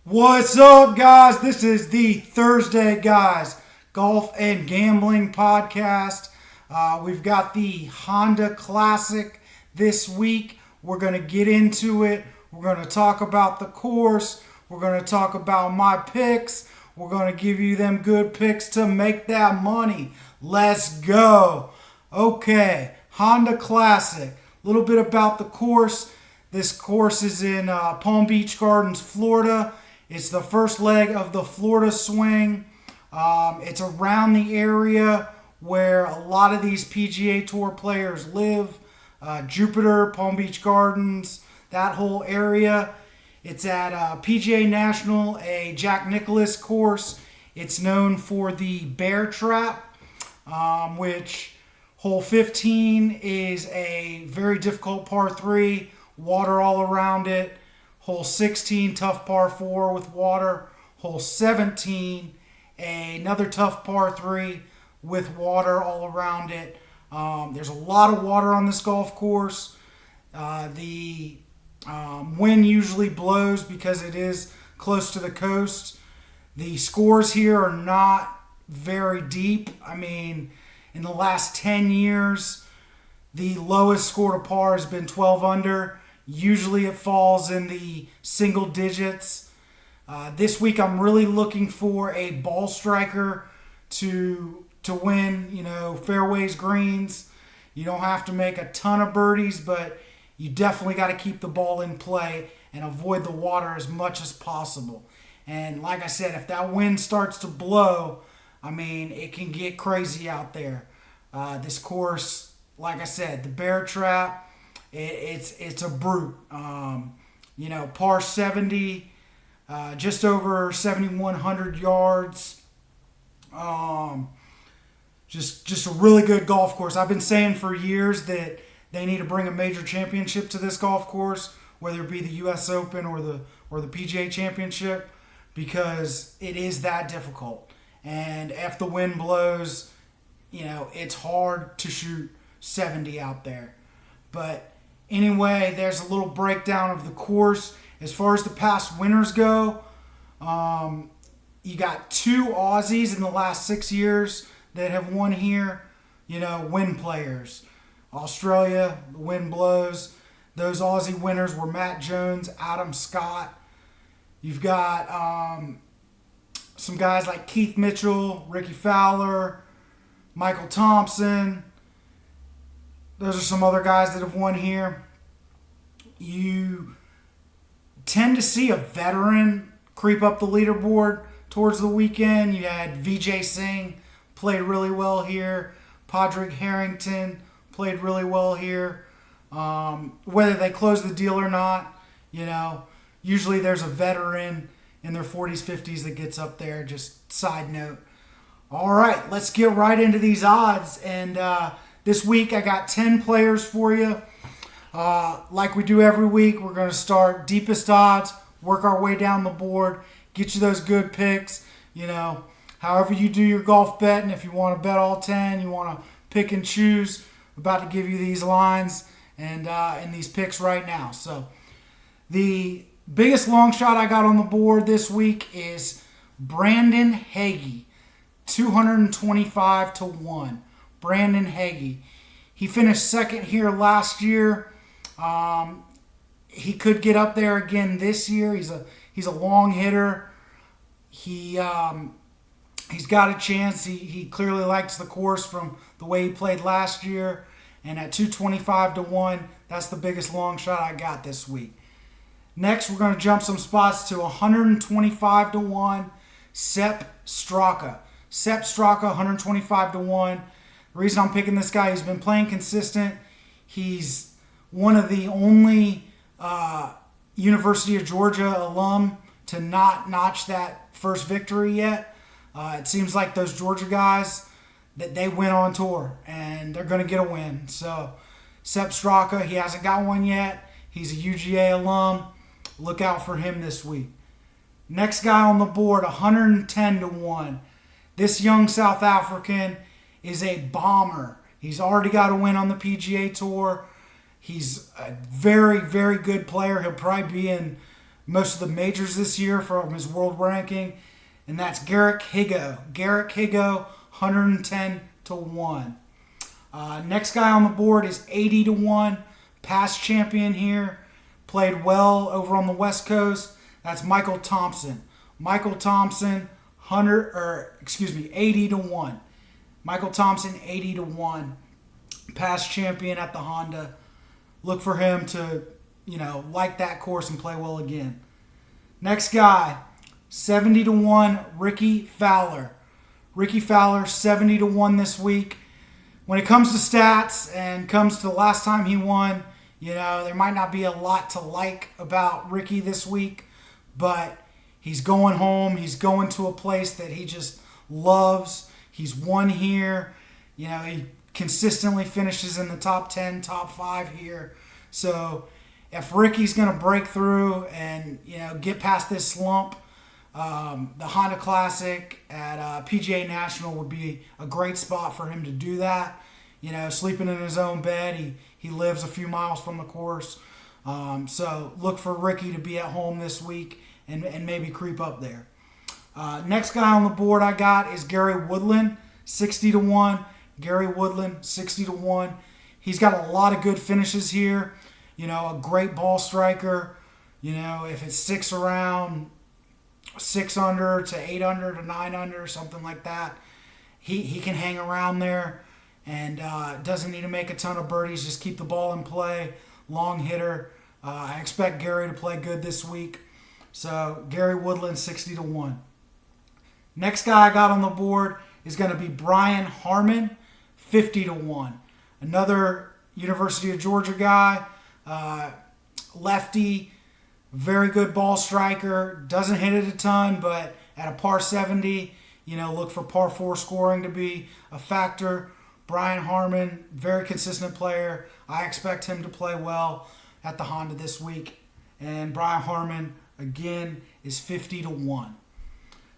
What's up, guys? This is the Thursday Guys Golf and Gambling Podcast. We've got the Honda Classic this week. We're going to get into it. We're going to talk about the course. We're going to talk about my picks. We're going to give you them good picks to make that money. Let's go. Okay, Honda Classic. A little bit about the course. This course is in Palm Beach Gardens, Florida. It's the first leg of the Florida swing. It's around the area where a lot of these PGA Tour players live. Jupiter, Palm Beach Gardens, that whole area. It's at PGA National, a Jack Nicklaus course. It's known for the bear trap, which hole 15 is a very difficult par 3, water all around it. Hole 16, tough par 4 with water. Hole 17, another tough par 3 with water all around it. There's a lot of water on this golf course. The wind usually blows because it is close to the coast. The scores here are not very deep. I mean, in the last 10 years, the lowest score to par has been 12 under. Usually it falls in the single digits. This week I'm really looking for a ball striker to win, fairways, greens. You don't have to make a ton of birdies, but you definitely got to keep the ball in play and avoid the water as much as possible. And like I said, if that wind starts to blow, I mean, it can get crazy out there. This course, like I said, the bear trap, it's a brute. Par 70, just over 7,100 yards. Just a really good golf course. I've been saying for years that they need to bring a major championship to this golf course, whether it be the U.S. Open or the PGA Championship, because it is that difficult. And if the wind blows, it's hard to shoot 70 out there. But anyway, there's a little breakdown of the course. As far as the past winners go, you got 2 Aussies in the last 6 years that have won here. Wind players. Australia, the wind blows. Those Aussie winners were Matt Jones, Adam Scott. You've got some guys like Keith Mitchell, Ricky Fowler, Michael Thompson. Those are some other guys that have won here. You tend to see a veteran creep up the leaderboard towards the weekend. You had Vijay Singh, played really well here. Padraig Harrington played really well here. Whether they close the deal or not, usually there's a veteran in their 40s, 50s that gets up there. Just side note. All right, let's get right into these odds. And this week I got 10 players for you. Like we do every week, we're going to start deepest odds, work our way down the board, get you those good picks. However you do your golf betting, if you want to bet all 10, you want to pick and choose. I'm about to give you these lines and these picks right now. So the biggest long shot I got on the board this week is Brandon Hagee, 225 to 1. Brandon Hagee. He finished second here last year. He could get up there again this year. He's a long hitter. He's got a chance. He clearly likes the course from the way he played last year. And at 225 to 1, that's the biggest long shot I got this week. Next, we're going to jump some spots to 125 to 1, Sepp Straka. Sepp Straka, 125 to 1. The reason I'm picking this guy, he's been playing consistent. He's one of the only University of Georgia alum to not notch that first victory yet. It seems like those Georgia guys, that they went on tour and they're going to get a win. So Sepp Straka, he hasn't got one yet. He's a UGA alum. Look out for him this week. Next guy on the board, 110 to 1. This young South African is a bomber. He's already got a win on the PGA Tour. He's a very, very good player. He'll probably be in most of the majors this year from his world ranking, and that's Garrick Hagee. Garrick Hagee, 110 to 1. Next guy on the board is 80 to 1. Past champion here. Played well over on the West Coast. That's Michael Thompson. Michael Thompson, 80 to 1. Michael Thompson, 80 to 1. Past champion at the Honda. Look for him to, like that course and play well again. Next guy, 70 to 1, Ricky Fowler. Ricky Fowler, 70 to 1 this week. When it comes to stats and comes to the last time he won, there might not be a lot to like about Ricky this week, but he's going home. He's going to a place that he just loves. He's won here. He consistently finishes in the top 10, top 5 here. So if Ricky's going to break through and, get past this slump, the Honda Classic at PGA National would be a great spot for him to do that. Sleeping in his own bed. He lives a few miles from the course. So look for Ricky to be at home this week and maybe creep up there. Next guy on the board I got is Gary Woodland, 60 to 1. Gary Woodland, 60 to 1. He's got a lot of good finishes here. A great ball striker. If it's 6 around, 6 under to 8 under to 9 under, something like that, he can hang around there and doesn't need to make a ton of birdies. Just keep the ball in play. Long hitter. I expect Gary to play good this week. So Gary Woodland, 60 to 1. Next guy I got on the board is going to be Brian Harmon, 50 to 1. Another University of Georgia guy, lefty, very good ball striker, doesn't hit it a ton, but at a par 70, look for par 4 scoring to be a factor. Brian Harmon, very consistent player. I expect him to play well at the Honda this week. And Brian Harmon, again, is 50 to 1.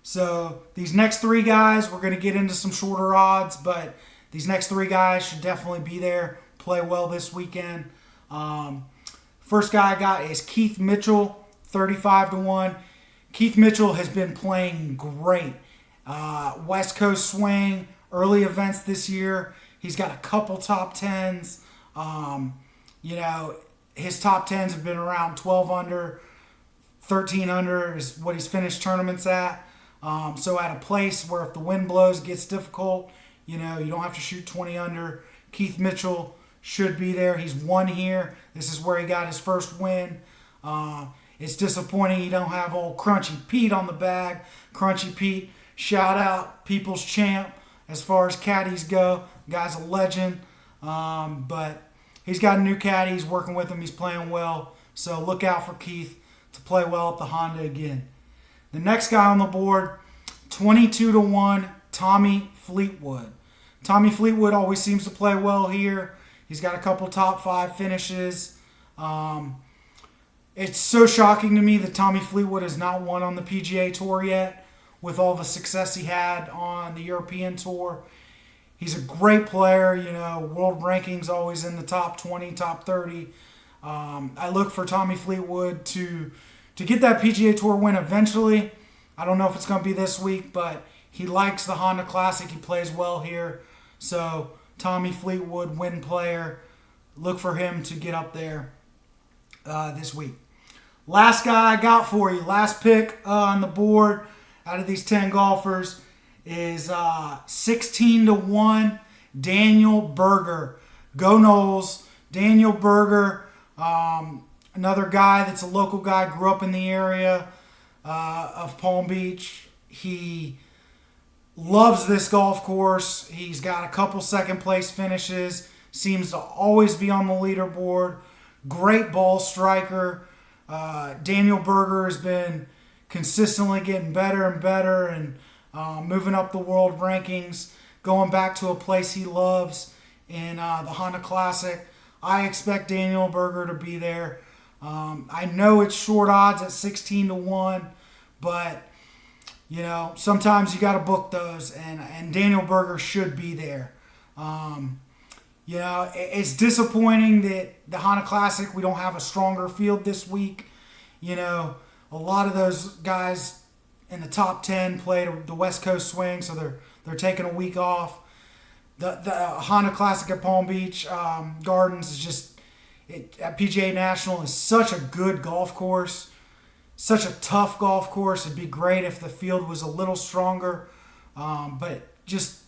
So these next 3 guys, we're going to get into some shorter odds, but these next 3 guys should definitely be there, play well this weekend. First guy I got is Keith Mitchell, 35 to 1. Keith Mitchell has been playing great. West Coast swing, early events this year. He's got a couple top 10s. His top 10s have been around 12 under, 13 under is what he's finished tournaments at. So at a place where if the wind blows, it gets difficult, you don't have to shoot 20 under. Keith Mitchell should be there. He's won here. This is where he got his first win. It's disappointing he don't have old Crunchy Pete on the bag. Crunchy Pete, shout out, people's champ as far as caddies go. Guy's a legend. But he's got a new caddy. He's working with him. He's playing well. So look out for Keith to play well at the Honda again. The next guy on the board, 22 to 1, Tommy Fleetwood. Tommy Fleetwood always seems to play well here. He's got a couple top 5 finishes. It's so shocking to me that Tommy Fleetwood has not won on the PGA Tour yet with all the success he had on the European Tour. He's a great player. World rankings always in the top 20, top 30. I look for Tommy Fleetwood to get that PGA Tour win eventually. I don't know if it's going to be this week, but he likes the Honda Classic. He plays well here. So Tommy Fleetwood, win player. Look for him to get up there this week. Last guy I got for you, last pick on the board out of these 10 golfers is 16 to 1, Daniel Berger. Go Noles. Daniel Berger, another guy that's a local guy, grew up in the area of Palm Beach. He loves this golf course. He's got a couple second place finishes. Seems to always be on the leaderboard. Great ball striker. Daniel Berger has been consistently getting better and better and moving up the world rankings, going back to a place he loves in the Honda Classic. I expect Daniel Berger to be there. I know it's short odds at 16 to 1, but sometimes you got to book those, and Daniel Berger should be there. It's disappointing that the Honda Classic, we don't have a stronger field this week. A lot of those guys in the top 10 played the West Coast swing, so they're taking a week off. The Honda Classic at Palm Beach Gardens is just at PGA National is such a good golf course, such a tough golf course. It'd be great if the field was a little stronger, but just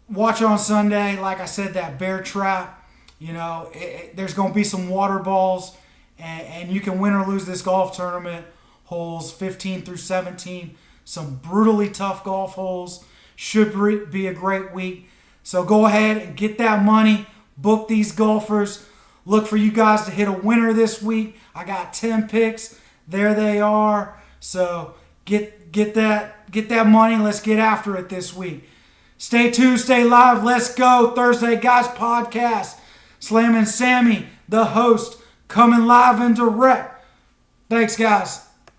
watch on Sunday. Like I said, that bear trap. There's going to be some water balls, and you can win or lose this golf tournament. Holes 15 through 17, some brutally tough golf holes. Should be a great week. So go ahead and get that money. Book these golfers. Look for you guys to hit a winner this week. I got 10 picks. There they are. So get that money. Let's get after it this week. Stay tuned. Stay live. Let's go. Thursday Guys Podcast. Slam and Sammy, the host, coming live and direct. Thanks, guys.